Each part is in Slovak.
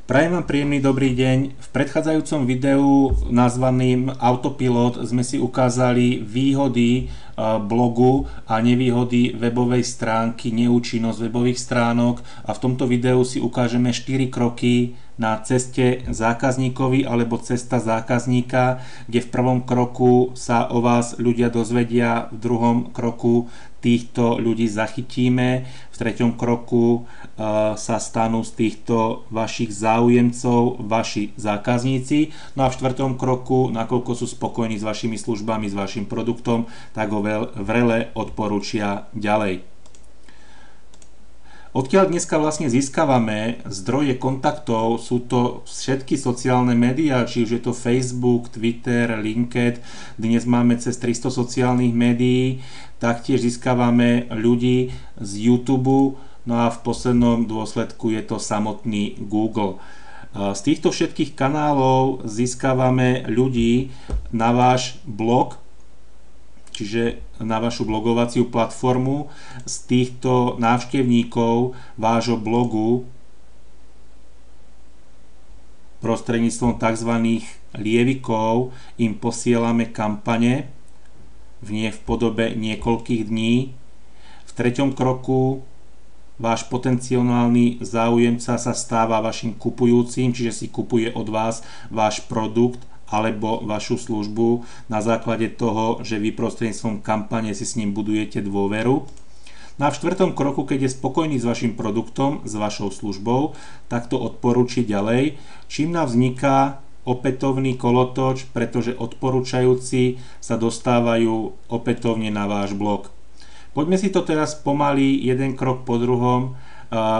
Prajem vám príjemný dobrý deň. V predchádzajúcom videu nazvaným Autopilot sme si ukázali výhody blogu a nevýhody webovej stránky, neúčinnosť webových stránok a v tomto videu si ukážeme 4 kroky na ceste zákazníkovi alebo cesta zákazníka, kde v prvom kroku sa o vás ľudia dozvedia, v druhom kroku týchto ľudí zachytíme, v treťom kroku sa stanú z týchto vašich záujemcov vaši zákazníci, no a v štvrtom kroku, nakoľko sú spokojní s vašimi službami, s vašim produktom, tak ho vrele odporúčia ďalej. Odkiaľ dneska vlastne získavame zdroje kontaktov, sú to všetky sociálne médiá, či už je to Facebook, Twitter, LinkedIn, dnes máme cez 300 sociálnych médií, taktiež získavame ľudí z YouTube, no a v poslednom dôsledku je to samotný Google. Z týchto všetkých kanálov získavame ľudí na váš blog, čiže na vašu blogovaciu platformu. Z týchto návštevníkov vášho blogu prostredníctvom tzv. Lievikov im posielame kampane v podobe niekoľkých dní. V treťom kroku váš potenciálny záujemca sa stáva vašim kupujúcim, čiže si kupuje od vás váš produkt alebo vašu službu na základe toho, že vy prostredníctvom kampane si s ním budujete dôveru. No a v štvrtom kroku, keď je spokojný s vašim produktom, s vašou službou, tak to odporúči ďalej, čím nám vzniká opätovný kolotoč, pretože odporúčajúci sa dostávajú opätovne na váš blog. Poďme si to teraz pomaly jeden krok po druhom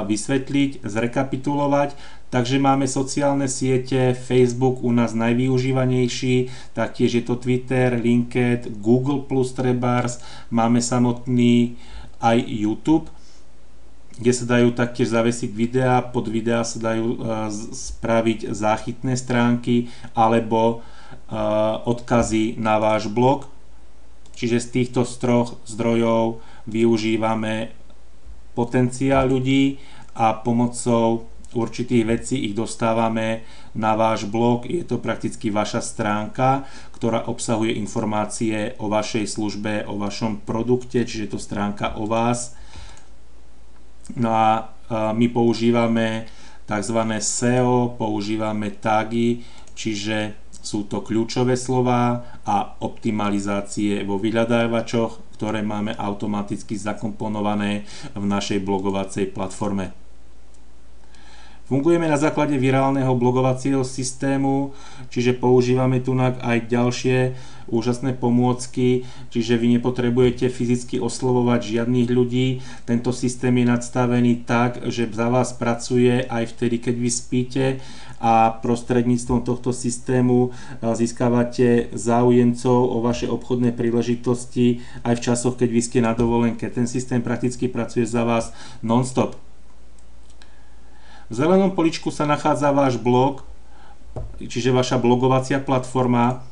vysvetliť, zrekapitulovať. Takže máme sociálne siete, Facebook u nás najvyužívanejší, taktiež je to Twitter, LinkedIn, Google+, trebárs, máme samotný aj YouTube, kde sa dajú taktiež zavesiť videá, pod videá sa dajú spraviť záchytné stránky alebo odkazy na váš blog. Čiže z týchto troch zdrojov využívame potenciál ľudí a pomocou určitých vecí ich dostávame na váš blog. Je to prakticky vaša stránka, ktorá obsahuje informácie o vašej službe, o vašom produkte, čiže je to stránka o vás. No a my používame tzv. SEO, používame tagy, čiže sú to kľúčové slová a optimalizácie vo vyhľadávačoch, ktoré máme automaticky zakomponované v našej blogovacej platforme. Fungujeme na základe virálneho blogovacieho systému, čiže používame tu aj ďalšie úžasné pomôcky, čiže vy nepotrebujete fyzicky oslovovať žiadnych ľudí. Tento systém je nadstavený tak, že za vás pracuje aj vtedy, keď vy spíte a prostredníctvom tohto systému získavate záujemcov o vaše obchodné príležitosti aj v časoch, keď vy ste na dovolenke. Ten systém prakticky pracuje za vás non-stop. V zelenom poličku sa nachádza váš blog, čiže vaša blogovacia platforma.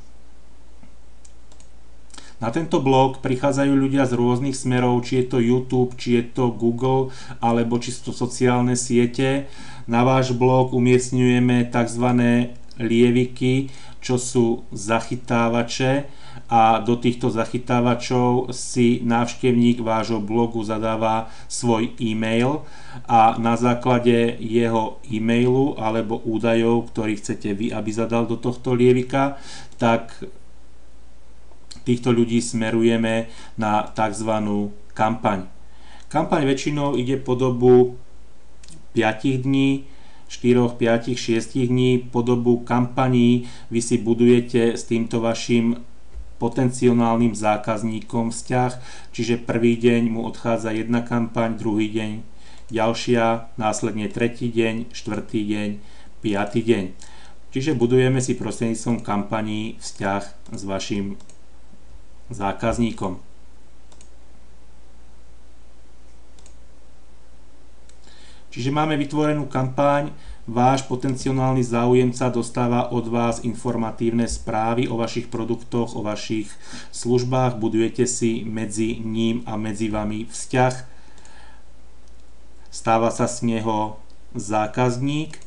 Na tento blog prichádzajú ľudia z rôznych smerov, či je to YouTube, či je to Google, alebo či sú to sociálne siete. Na váš blog umiestňujeme tzv. Lieviky, čo sú zachytávače, a do týchto zachytávačov si návštevník vášho blogu zadáva svoj e-mail a na základe jeho e-mailu alebo údajov, ktorý chcete vy, aby zadal do tohto lievika, tak týchto ľudí smerujeme na tzv. Kampaň. Kampaň väčšinou ide po dobu 5 dní, 4, 5, 6 dní. Po dobu kampaní vy si budujete s týmto vašim potenciálnym zákazníkom vzťah, čiže prvý deň mu odchádza jedna kampaň, druhý deň ďalšia, následne tretí deň, štvrtý deň, piatý deň. Čiže budujeme si prostredníctvom kampaní vzťah s vašim zákazníkom. Čiže máme vytvorenú kampaň, váš potenciálny záujemca dostáva od vás informatívne správy o vašich produktoch, o vašich službách, budujete si medzi ním a medzi vami vzťah, stáva sa z neho zákazník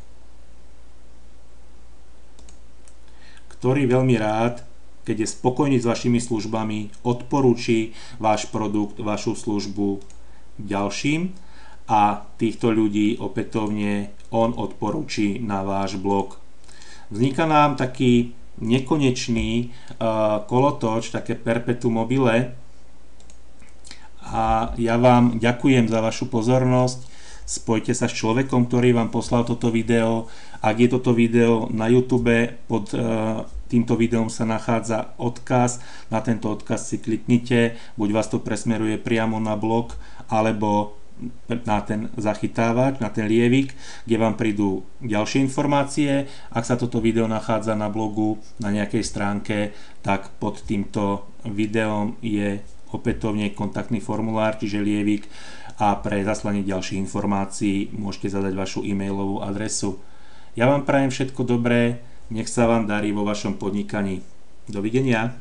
ktorý veľmi rád, keď je spokojný s vašimi službami, odporúči váš produkt, vašu službu ďalším a týchto ľudí opätovne on odporúči na váš blog. Vzniká nám taký nekonečný kolotoč, také perpetuum mobile, a ja vám ďakujem za vašu pozornosť. Spojte sa s človekom, ktorý vám poslal toto video. Ak je toto video na YouTube, pod týmto videom sa nachádza odkaz. Na tento odkaz si kliknite, buď vás to presmeruje priamo na blog, alebo na ten zachytávač, na ten lievik, kde vám prídu ďalšie informácie. Ak sa toto video nachádza na blogu, na nejakej stránke, tak pod týmto videom je opätovne kontaktný formulár, čiže lievik, a pre zaslanie ďalších informácií môžete zadať vašu e-mailovú adresu. Ja vám prajem všetko dobré, nech sa vám darí vo vašom podnikaní. Dovidenia.